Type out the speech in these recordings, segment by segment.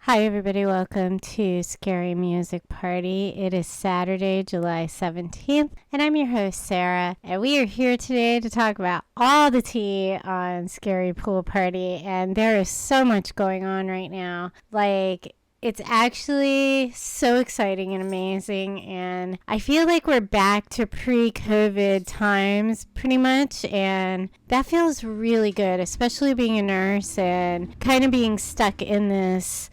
Hi, everybody. Welcome to Scary Music Party. It is Saturday, July 17th, and I'm your host, Sarah. And we are here today to talk about all the tea on Scary Pool Party. And there is so much going on right now. It's actually so exciting and amazing, and I feel like we're back to pre-COVID times pretty much, and that feels really good, especially being a nurse and kind of being stuck in this,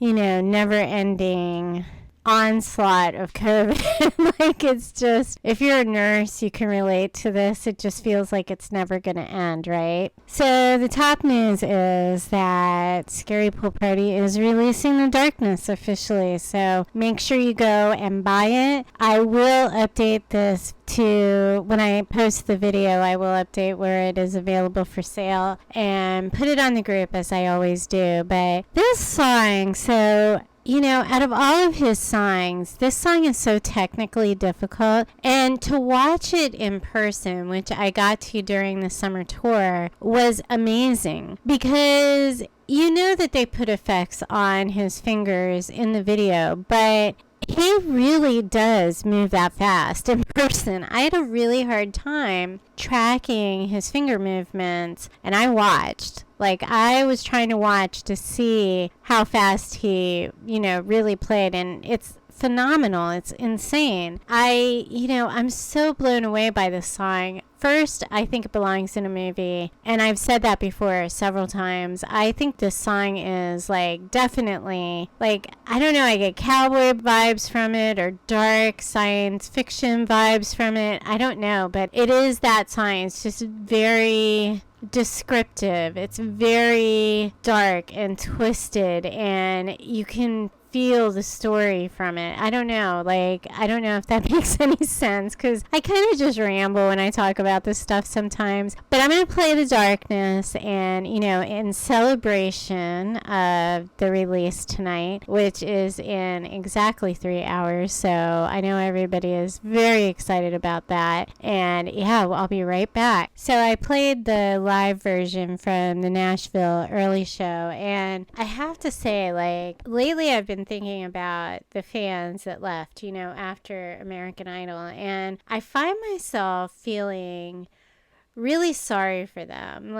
never-ending onslaught of COVID. It's just, if you're a nurse, you can relate to this. It just feels like it's never going to end, right? So the top news is that Scary Pool Party is releasing The Darkness officially. So make sure you go and buy it. I will update this when I post the video, I will update where it is available for sale and put it on the group as I always do. But this song, out of all of his songs, this song is so technically difficult. And to watch it in person, which I got to during the summer tour, was amazing. Because you know that they put effects on his fingers in the video, but he really does move that fast in person. I had a really hard time tracking his finger movements, and I watched. I was trying to watch to see how fast he, really played, and it's phenomenal. It's insane. I'm so blown away by this song. First, I think it belongs in a movie, and I've said that before several times. I think this song is, definitely, I don't know, I get cowboy vibes from it, or dark science fiction vibes from it. I don't know, but it is that song. It's just very descriptive. It's very dark and twisted, and you can feel the story from it. I don't know. I don't know if that makes any sense, because I kind of just ramble when I talk about this stuff sometimes. But I'm going to play The Darkness, and, in celebration of the release tonight, which is in exactly 3 hours. So I know everybody is very excited about that. And yeah, I'll be right back. So I played the live version from the Nashville early show, and I have to say, lately I've been thinking about the fans that left, after American Idol, and I find myself feeling really sorry for them.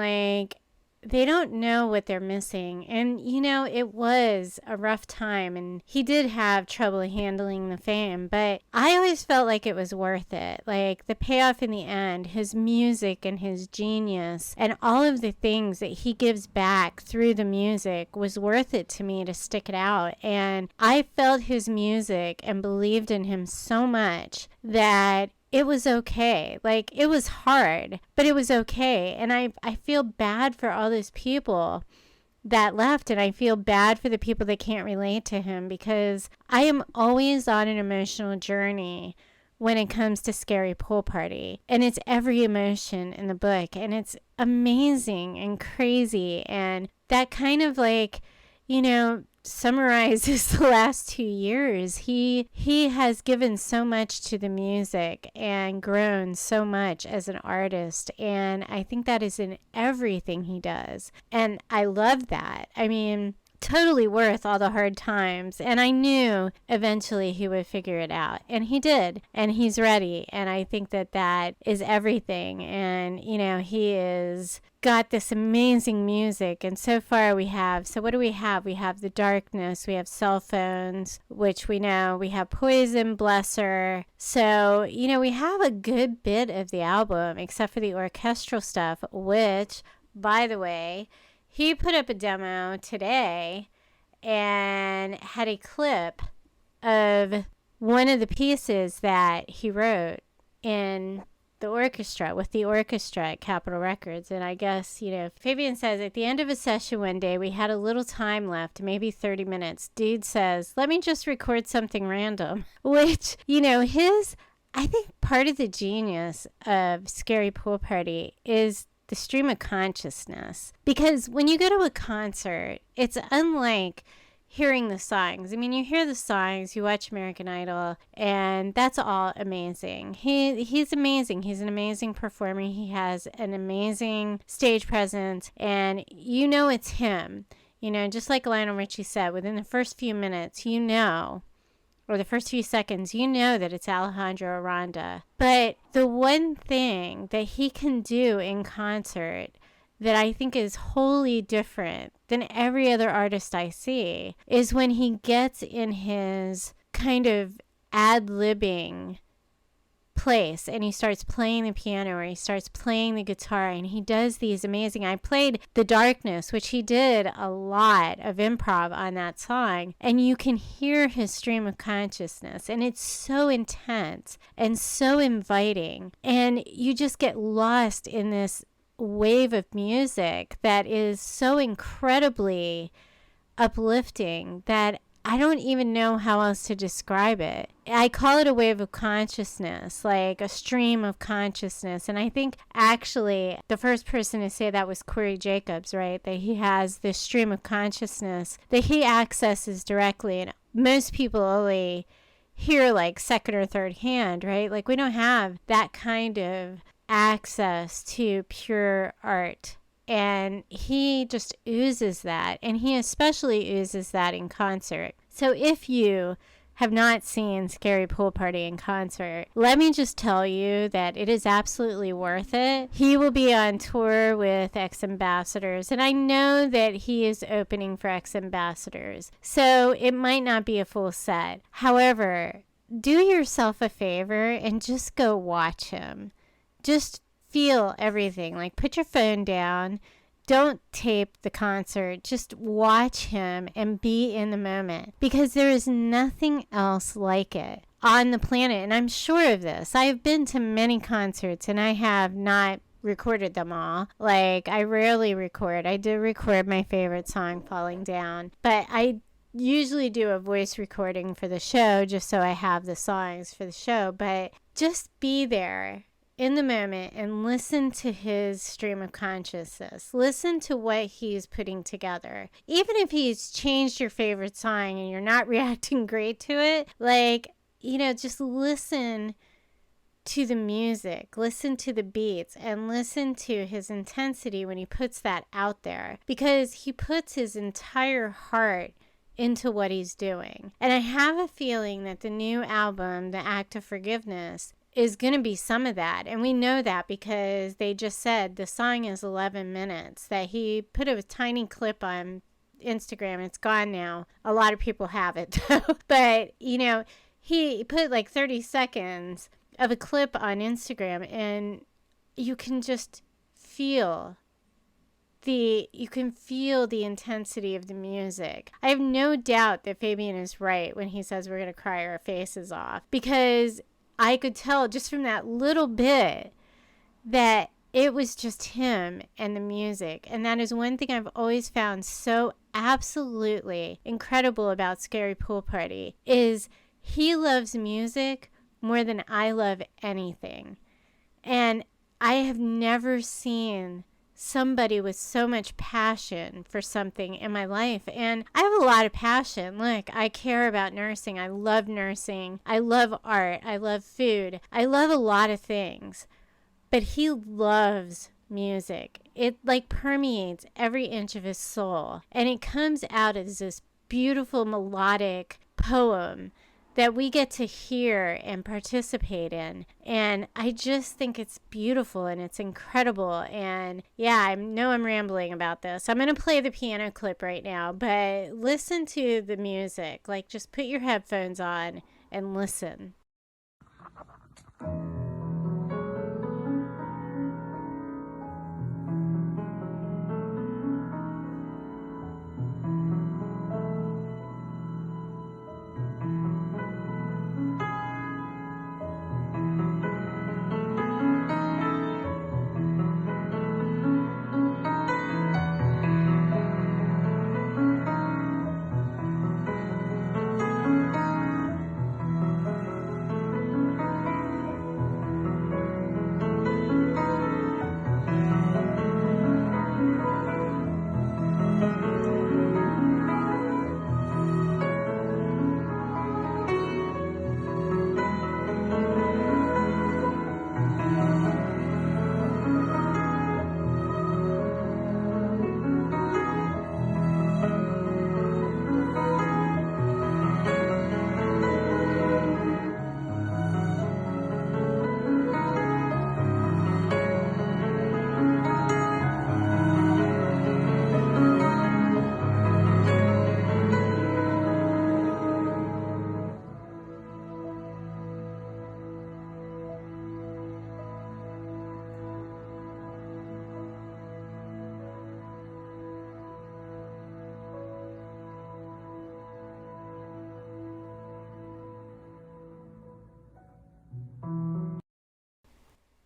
They don't know what they're missing, and it was a rough time, and he did have trouble handling the fame, but I always felt like it was worth it. The payoff in the end, his music and his genius and all of the things that he gives back through the music was worth it to me to stick it out. And I felt his music and believed in him so much that it was okay. It was hard, but it was okay. And I feel bad for all those people that left, and I feel bad for the people that can't relate to him, because I am always on an emotional journey when it comes to Scary Pool Party. And it's every emotion in the book, and it's amazing and crazy. And that kind of summarizes the last 2 years. He has given so much to the music and grown so much as an artist, and I think that is in everything he does, and I love that. I mean, totally worth all the hard times, and I knew eventually he would figure it out, and he did, and he's ready, and I think that is everything. And he is got this amazing music, and so far what do we have? We have The Darkness, we have Cell Phones, which we know, we have Poison, Bless Her. So we have a good bit of the album, except for the orchestral stuff, which, by the way, he put up a demo today and had a clip of one of the pieces that he wrote in the orchestra, with the orchestra at Capitol Records. And I guess, Fabian says, at the end of a session one day, we had a little time left, maybe 30 minutes. Dude says, let me just record something random, which, I think part of the genius of Scary Pool Party is the stream of consciousness. Because when you go to a concert, it's unlike hearing the songs. I mean, you hear the songs, you watch American Idol, and that's all amazing. He's amazing. He's an amazing performer. He has an amazing stage presence, and it's him. You know, just like Lionel Richie said, within the first few minutes, you know, or the first few seconds, you know that it's Alejandro Aranda. But the one thing that he can do in concert that I think is wholly different than every other artist I see is when he gets in his kind of ad-libbing place and he starts playing the piano or he starts playing the guitar and he does these amazing. I played The Darkness, which he did a lot of improv on that song, and you can hear his stream of consciousness, and it's so intense and so inviting, and you just get lost in this wave of music that is so incredibly uplifting that I don't even know how else to describe it. I call it a wave of consciousness, like a stream of consciousness. And I think actually the first person to say that was Corey Jacobs, right? That he has this stream of consciousness that he accesses directly. And most people only hear like second or third hand, right? Like we don't have that kind of access to pure art. And he just oozes that, and he especially oozes that in concert. So if you have not seen Scarypoolparty in concert, let me just tell you that it is absolutely worth it. He will be on tour with X Ambassadors, and I know that he is opening for X Ambassadors, so it might not be a full set. However, do yourself a favor and just go watch him. Just feel everything. Like, put your phone down. Don't tape the concert. Just watch him and be in the moment, because there is nothing else like it on the planet. And I'm sure of this. I have been to many concerts and I have not recorded them all. Like, I rarely record. I did record my favorite song, Falling Down, but I usually do a voice recording for the show just so I have the songs for the show. But just be there in the moment and listen to his stream of consciousness. Listen to what he's putting together. Even if he's changed your favorite song and you're not reacting great to it, like, you know, just listen to the music, listen to the beats, and listen to his intensity when he puts that out there, because he puts his entire heart into what he's doing. And I have a feeling that the new album, The Act of Forgiveness, is going to be some of that. And we know that because they just said the song is 11 minutes, that he put a tiny clip on Instagram. It's gone now. A lot of people have it though. But, you know, he put like 30 seconds of a clip on Instagram, and you can just feel the intensity of the music. I have no doubt that Fabian is right when he says we're going to cry our faces off, because I could tell just from that little bit that it was just him and the music. And that is one thing I've always found so absolutely incredible about Scarypoolparty, is he loves music more than I love anything. And I have never seen somebody with so much passion for something in my life. And I have a lot of passion. Look, I care about nursing. I love nursing. I love art. I love food. I love a lot of things. But he loves music. It like permeates every inch of his soul. And it comes out as this beautiful melodic poem that we get to hear and participate in. And I just think it's beautiful and it's incredible. And yeah, I know I'm rambling about this. I'm going to play the piano clip right now, but listen to the music. Like, just put your headphones on and listen.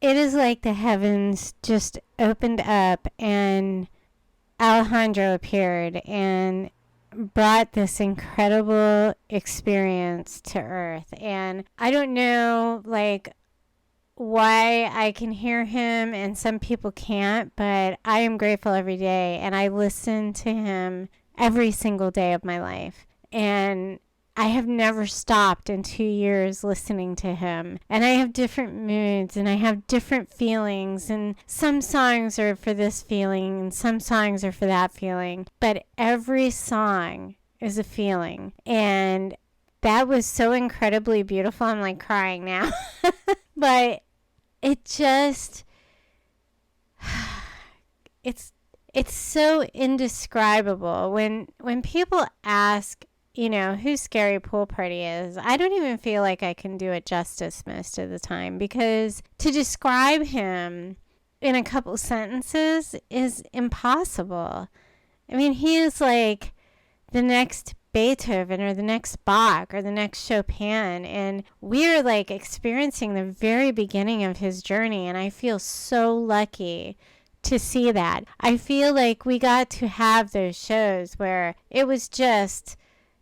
it is like the heavens just opened up and Alejandro appeared and brought this incredible experience to Earth. And I don't know, like, why I can hear him and some people can't, but I am grateful every day, and I listen to him every single day of my life. And I have never stopped in 2 years listening to him. And I have different moods and I have different feelings. And some songs are for this feeling and some songs are for that feeling. But every song is a feeling. And that was so incredibly beautiful. I'm like crying now. But it just, it's so indescribable. When people ask, you know, who Scarypoolparty is, I don't even feel like I can do it justice most of the time, because to describe him in a couple sentences is impossible. I mean, he is like the next Beethoven or the next Bach or the next Chopin, and we're like experiencing the very beginning of his journey, and I feel so lucky to see that. I feel like we got to have those shows where it was just,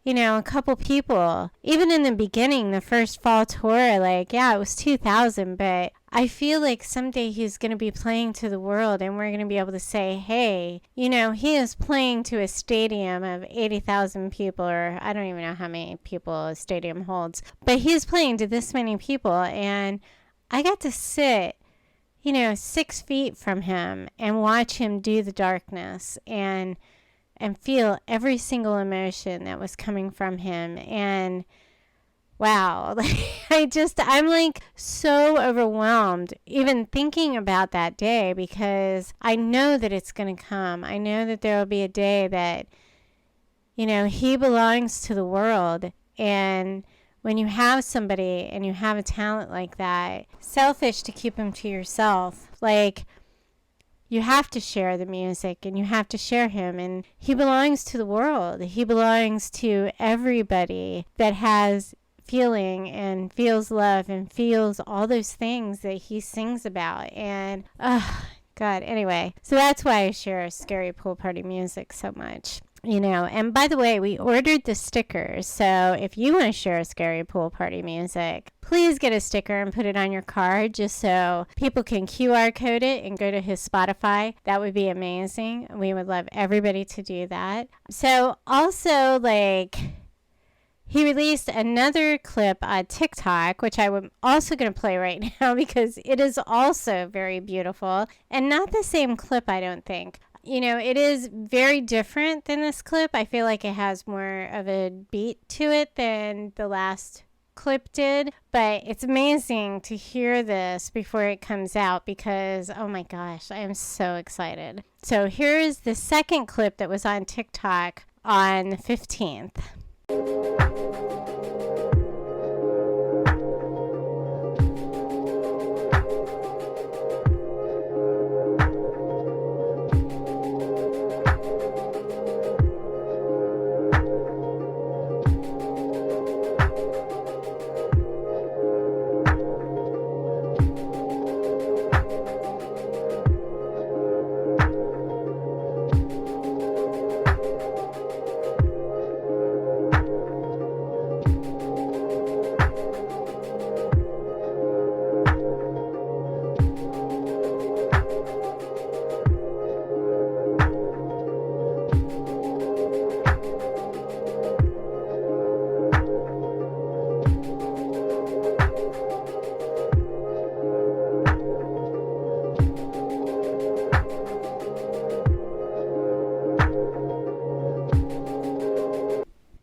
you know, a couple people. Even in the beginning, the first fall tour, like, yeah, it was 2,000, but I feel like someday he's going to be playing to the world and we're going to be able to say, hey, you know, he is playing to a stadium of 80,000 people, or I don't even know how many people a stadium holds, but he's playing to this many people, and I got to sit, you know, 6 feet from him and watch him do the darkness and feel every single emotion that was coming from him. And wow, I'm like so overwhelmed even thinking about that day, because I know that it's going to come. I know that there will be a day that, you know, he belongs to the world. And when you have somebody and you have a talent like that, selfish to keep him to yourself. Like, you have to share the music and you have to share him, and he belongs to the world. He belongs to everybody that has feeling and feels love and feels all those things that he sings about. And God, anyway, so that's why I share Scarypoolparty music so much. You know, and by the way, we ordered the stickers. So if you want to share Scarypoolparty music, please get a sticker and put it on your card just so people can QR code it and go to his Spotify. That would be amazing. We would love everybody to do that. So also, like, he released another clip on TikTok, which I'm also going to play right now because it is also very beautiful, and not the same clip, I don't think. You know, it is very different than this clip. I feel like it has more of a beat to it than the last clip did. But it's amazing to hear this before it comes out because, oh my gosh, I am so excited. So here is the second clip that was on TikTok on the 15th.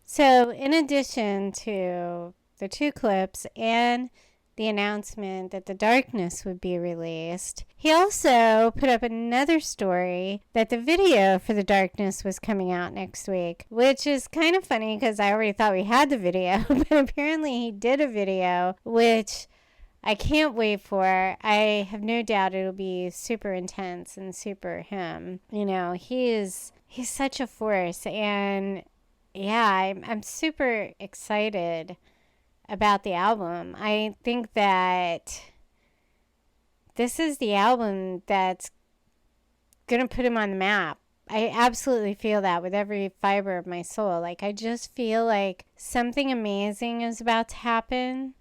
So in addition to the two clips and the announcement that The Darkness would be released, he also put up another story that the video for The Darkness was coming out next week, which is kind of funny because I already thought we had the video, but apparently he did a video, which I can't wait for. I have no doubt it'll be super intense and super him. You know, he's such a force, and yeah, I'm super excited about the album. I think that this is the album that's going to put him on the map. I absolutely feel that with every fiber of my soul. Like, I just feel like something amazing is about to happen,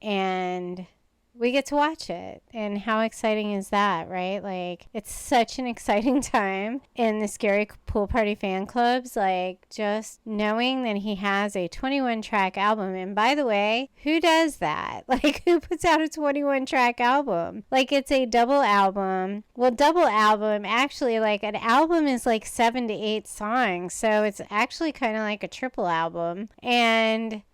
and we get to watch it. And how exciting is that, right? Like, it's such an exciting time in the Scary Pool Party fan clubs. Like, just knowing that he has a 21-track album. And by the way, who does that? Like, who puts out a 21-track album? Like, it's a double album. Well, double album, actually, like, an album is like 7 to 8 songs. So it's actually kind of like a triple album. And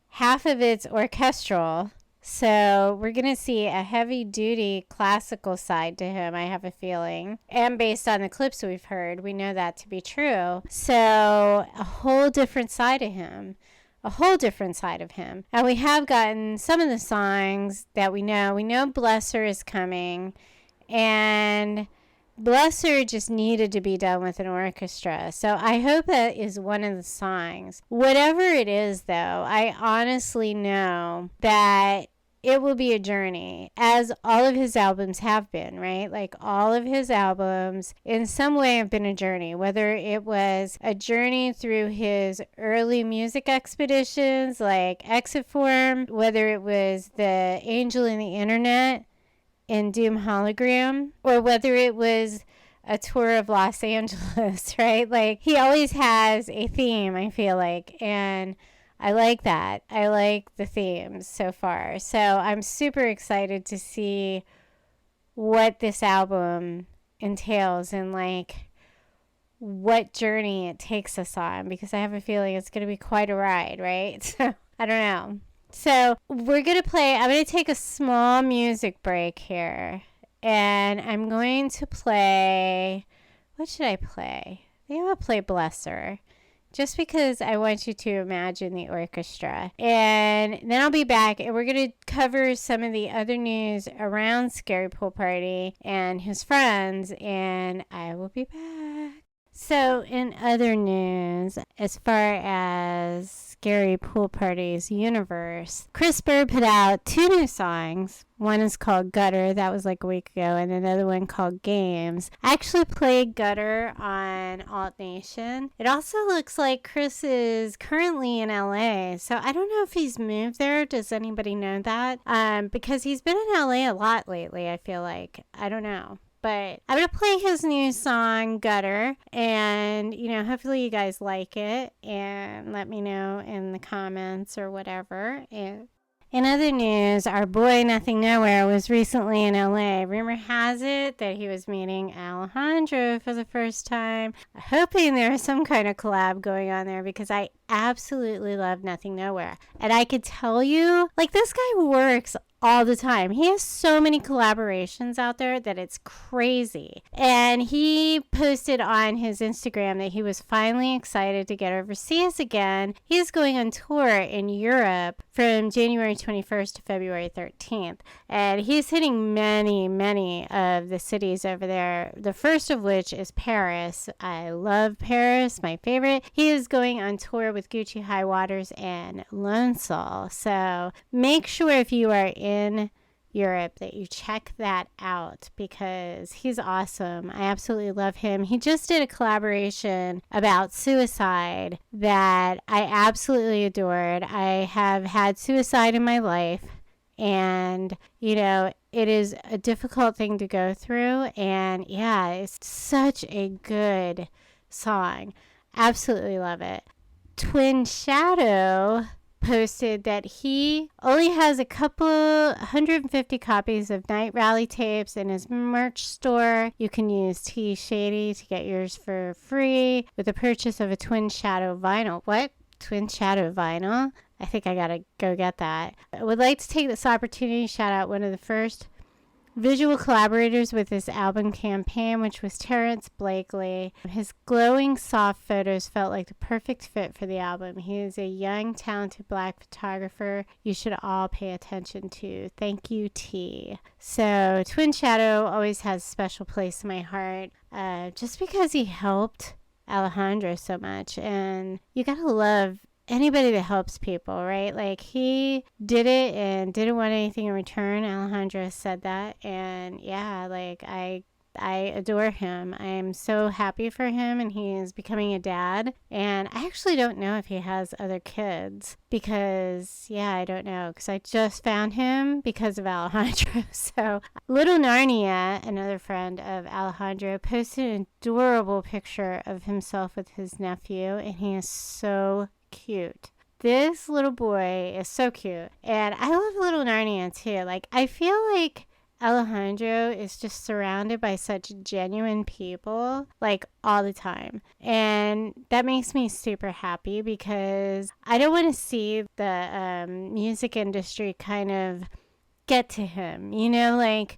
half of it's orchestral. So we're going to see a heavy-duty classical side to him, I have a feeling. And based on the clips we've heard, we know that to be true. So a whole different side of him. A whole different side of him. And we have gotten some of the songs that we know. We know Bless Her is coming. And Bless Her just needed to be done with an orchestra. So I hope that is one of the songs. Whatever it is, though, I honestly know that it will be a journey, as all of his albums have been, right? Like, all of his albums in some way have been a journey, whether it was a journey through his early music expeditions like Exit Form, whether it was the Angel in the Internet in Doom Hologram, or whether it was a tour of Los Angeles, right? Like, he always has a theme, I feel like, and I like that. I like the themes so far. So I'm super excited to see what this album entails and, like, what journey it takes us on, because I have a feeling it's going to be quite a ride, right? So I don't know. So we're going to I'm going to take a small music break here, and I'm going to play, what should I play? I think I'll play Bless Her, just because I want you to imagine the orchestra. And then I'll be back, and we're going to cover some of the other news around Scary Pool Party and his friends, and I will be back. So in other news, as far as Scary Pool Party's universe, Chris Bird put out 2 new songs. One is called Gutter, that was like a week ago, and another one called Games. I actually played Gutter on Alt Nation. It also looks like Chris is currently in LA, so I don't know if he's moved there. Does anybody know that? Because he's been in LA a lot lately, I feel like. I don't know. But I'm going to play his new song, Gutter, and, hopefully you guys like it, and let me know in the comments or whatever. And in other news, our boy Nothing Nowhere was recently in LA. Rumor has it that he was meeting Alejandro for the first time. I'm hoping there's some kind of collab going on there, because I absolutely love Nothing Nowhere. And I could tell you, like, this guy works all the time. He has so many collaborations out there that it's crazy. And he posted on his Instagram that he was finally excited to get overseas again. He's going on tour in Europe from January 21st to February 13th. And he's hitting many, many of the cities over there. The first of which is Paris. I love Paris, my favorite. He is going on tour with Gucci High Waters and Lone Soul. So make sure if you are in Europe that you check that out, because he's awesome. I absolutely love him. He just did a collaboration about suicide that I absolutely adored. I have had suicide in my life, and it is a difficult thing to go through, and yeah, it's such a good song. Absolutely love it. Twin Shadow posted that he only has 150 copies of Night Rally tapes in his merch store. You can use T Shady to get yours for free with the purchase of a Twin Shadow vinyl. What? Twin Shadow vinyl? I think I gotta go get that. I would like to take this opportunity to shout out one of the first visual collaborators with this album campaign, which was Terrence Blakely. His glowing, soft photos felt like the perfect fit for the album. He is a young, talented Black photographer you should all pay attention to. Thank you, T. So Twin Shadow always has a special place in my heart, just because he helped Alejandro so much. And you gotta love anybody that helps people, right? Like, he did it and didn't want anything in return. Alejandro said that. And yeah, like, I adore him. I am so happy for him, and he is becoming a dad. And I actually don't know if he has other kids because, yeah, I don't know, because I just found him because of Alejandro. So Little Narnia, another friend of Alejandro, posted an adorable picture of himself with his nephew, and he is so cute. This little boy is so cute. And I love Little Narnia too. Like, I feel like Alejandro is just surrounded by such genuine people, like, all the time. And that makes me super happy because I don't want to see the music industry kind of get to him, you know, like,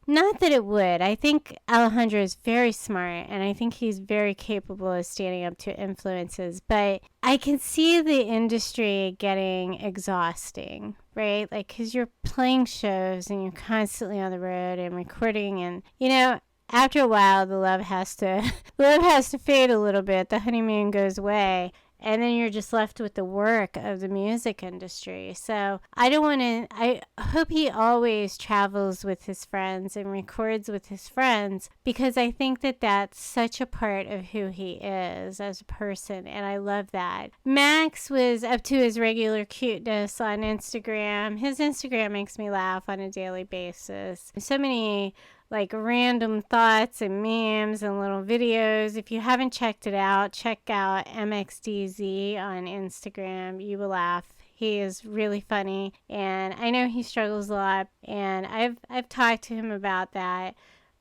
not that it would. I think Alejandro is very smart, and I think he's very capable of standing up to influences, but I can see the industry getting exhausting, right? Like, because you're playing shows and you're constantly on the road and recording, and, you know, after a while, the love has to fade a little bit. The honeymoon goes away. And then you're just left with the work of the music industry. So I hope he always travels with his friends and records with his friends, because I think that that's such a part of who he is as a person. And I love that. Max was up to his regular cuteness on Instagram. His Instagram makes me laugh on a daily basis. So many like random thoughts and memes and little videos. If you haven't checked it out, check out MXDZ on Instagram. You will laugh. He is really funny, and I know he struggles a lot, and I've talked to him about that.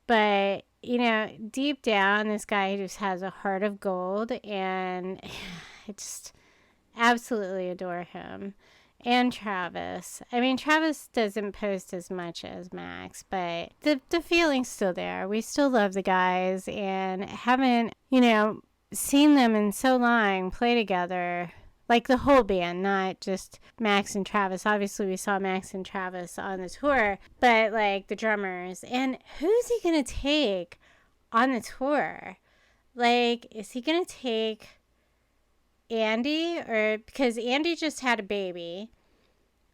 But, you know, deep down, this guy just has a heart of gold, and I just absolutely adore him. And Travis. I mean, Travis doesn't post as much as Max, but the feeling's still there. We still love the guys and haven't, you know, seen them in so long play together. Like the whole band, not just Max and Travis. Obviously, we saw Max and Travis on the tour, but like the drummers. And who's he going to take on the tour? Like, is he going to take Andy, or because Andy just had a baby,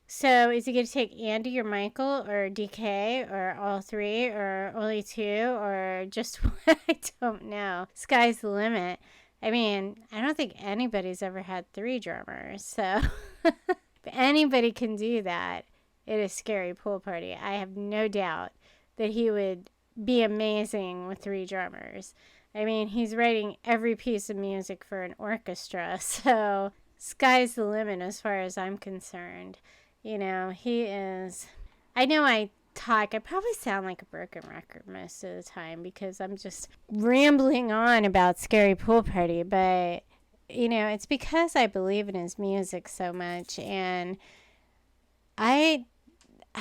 so is he going to take Andy or Michael or DK or all three or only two or just one? I don't know. Sky's the limit. I mean, I don't think anybody's ever had 3 drummers, so if anybody can do that, it is Scarypoolparty. I have no doubt that he would be amazing with 3 drummers. I mean, he's writing every piece of music for an orchestra, so sky's the limit as far as I'm concerned. You know, he is... I know I probably sound like a broken record most of the time because I'm just rambling on about Scarypoolparty, but, you know, it's because I believe in his music so much, and I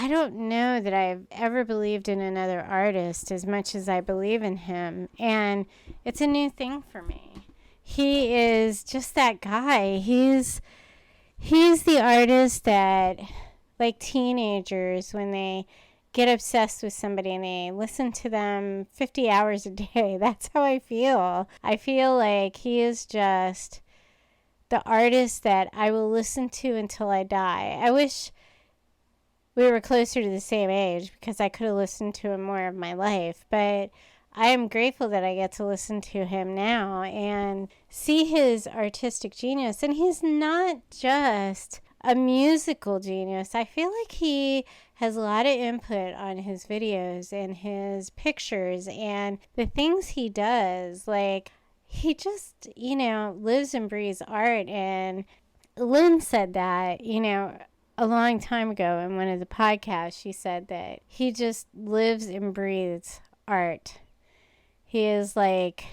don't know that I've ever believed in another artist as much as I believe in him. And it's a new thing for me. He is just that guy. He's the artist that, like teenagers, when they get obsessed with somebody and they listen to them 50 hours a day, that's how I feel. I feel like he is just the artist that I will listen to until I die. I wish we were closer to the same age because I could have listened to him more of my life, but I am grateful that I get to listen to him now and see his artistic genius. And he's not just a musical genius. I feel like he has a lot of input on his videos and his pictures and the things he does. Like, he just, you know, lives and breathes art. And Lynn said that, you know, a long time ago in one of the podcasts. She said that he just lives and breathes art. He is like,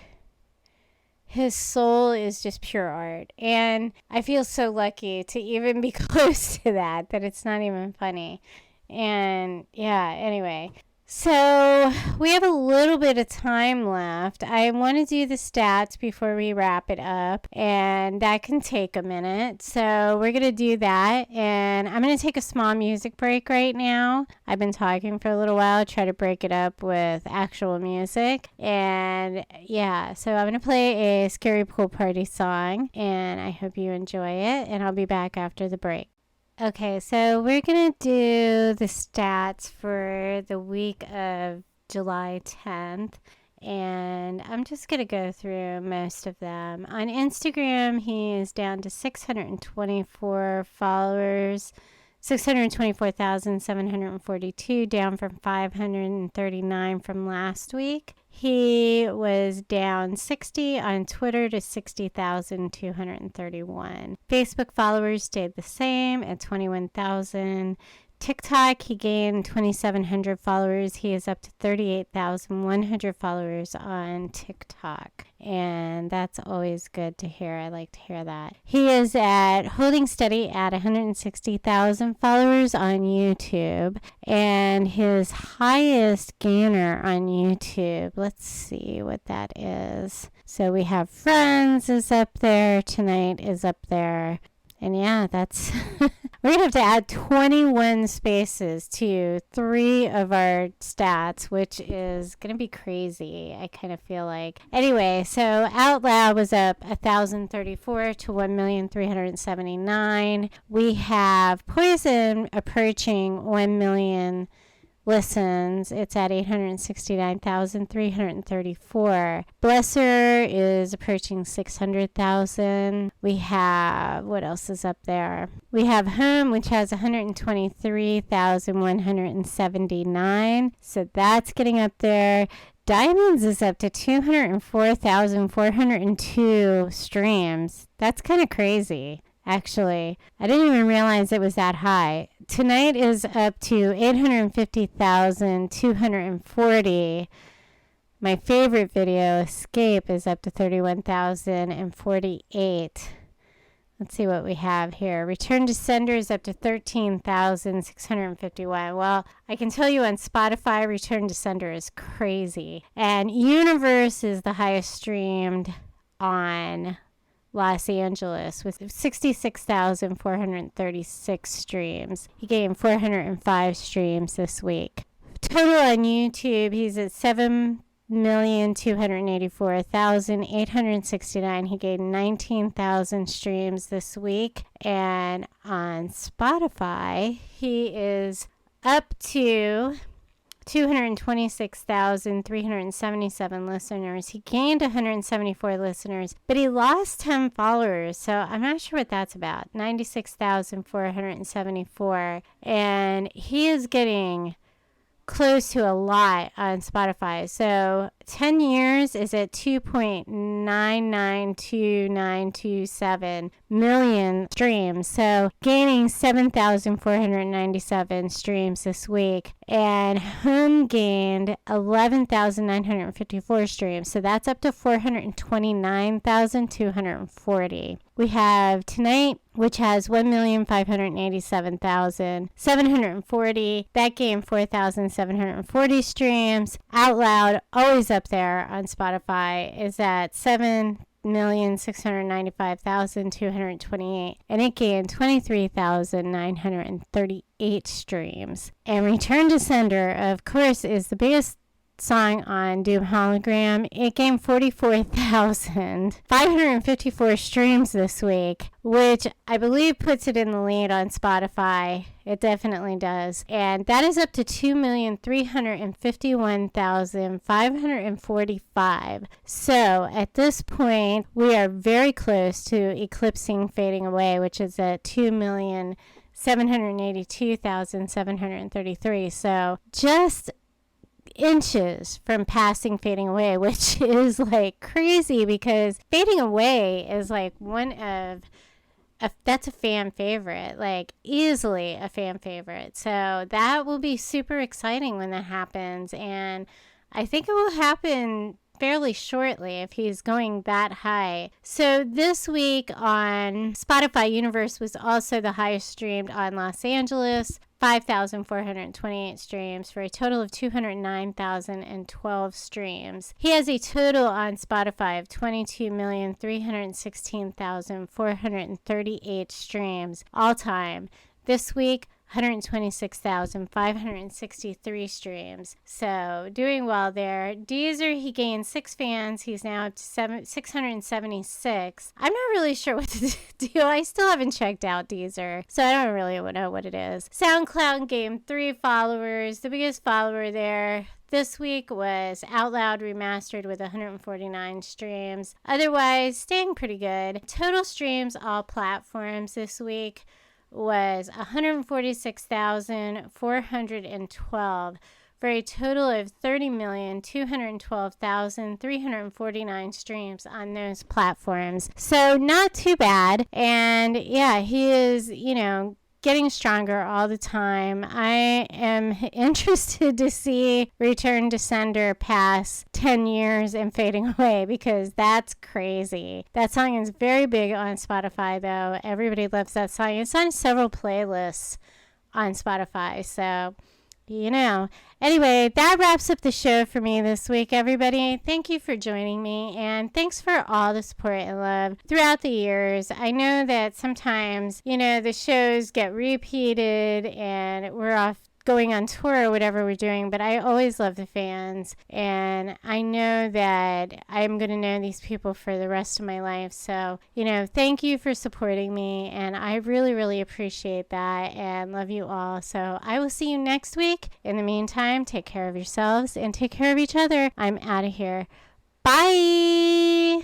his soul is just pure art. And I feel so lucky to even be close to that it's not even funny. And yeah, anyway, So we have a little bit of time left. I want to do the stats before we wrap it up, and that can take a minute. So we're going to do that, and I'm going to take a small music break right now. I've been talking for a little while, try to break it up with actual music. And yeah, so I'm going to play a Scarypoolparty song, and I hope you enjoy it, and I'll be back after the break. Okay, so we're going to do the stats for the week of July 10th, and I'm just going to go through most of them. On Instagram, he is down to 624 followers, 624,742, down from 539 from last week. He was down 60 on Twitter to 60,231. Facebook followers stayed the same at 21,000. TikTok, he gained 2,700 followers. He is up to 38,100 followers on TikTok. And that's always good to hear. I like to hear that. He is holding steady at 160,000 followers on YouTube. And his highest gainer on YouTube, let's see what that is. So we have Friends is up there. Tonight is up there. And yeah, that's we're going to have to add 21 spaces to 3 of our stats, which is going to be crazy, I kind of feel like. Anyway, so Out Loud was up 1,034 to 1,379,000. We have Poison approaching 1 million listens. It's at 869,334. Blesser is approaching 600,000. We have, what else is up there? We have Home, which has 123,179. So that's getting up there. Diamonds is up to 204,402 streams. That's kind of crazy, actually. I didn't even realize it was that high. Tonight is up to 850,240. My favorite video, Escape, is up to 31,048. Let's see what we have here. Return to Sender is up to 13,651. Well, I can tell you on Spotify, Return to Sender is crazy. And Universe is the highest streamed on Los Angeles with 66,436 streams. He gained 405 streams this week. Total on YouTube, he's at 7,284,869. He gained 19,000 streams this week. And on Spotify, he is up to 226,377 listeners. He gained 174 listeners, but he lost 10 followers. So I'm not sure what that's about. 96,474. And he is getting close to a lot on Spotify. So 10 years is at 2.992927 million streams. So gaining 7,497 streams this week. And Home gained 11,954 streams. So that's up to 429,240. We have Tonight, which has 1,587,740. That gained 4,740 streams. Out Loud, always up there on Spotify, is at 7,695,228, and it gained 23,938 streams. And Return to Sender, of course, is the biggest song on Doom Hologram. It gained 44,554 streams this week, which I believe puts it in the lead on Spotify. It definitely does. And that is up to 2,351,545. So at this point, we are very close to eclipsing Fading Away, which is at 2,782,733. So just inches from passing Fading Away, which is like crazy because Fading Away is like that's a fan favorite, like easily a fan favorite. So that will be super exciting when that happens. And I think it will happen fairly shortly if he's going that high. So this week on Spotify, Universe was also the highest streamed on Los Angeles. 5,428 streams for a total of 209,012 streams. He has a total on Spotify of 22,316,438 streams all time. This week, 126,563 streams. So doing well there. Deezer, he gained 6 fans. He's now up to 676. I'm not really sure what to do. I still haven't checked out Deezer, so I don't really know what it is. SoundCloud gained 3 followers. The biggest follower there this week was Out Loud Remastered with 149 streams. Otherwise, staying pretty good. Total streams, all platforms this week, was 146,412 for a total of 30,212,349 streams on those platforms. So not too bad. And yeah, he is, getting stronger all the time. I am interested to see Return to Sender pass 10 years and fading away, because that's crazy. That song is very big on Spotify, though. Everybody loves that song. It's on several playlists on Spotify, so Anyway, that wraps up the show for me this week, everybody. Thank you for joining me, and thanks for all the support and love throughout the years. I know that sometimes, the shows get repeated and we're off going on tour or whatever we're doing, but I always love the fans, and I know that I'm going to know these people for the rest of my life. So, thank you for supporting me, and I really, really appreciate that and love you all. So I will see you next week. In the meantime, take care of yourselves and take care of each other. I'm out of here. Bye.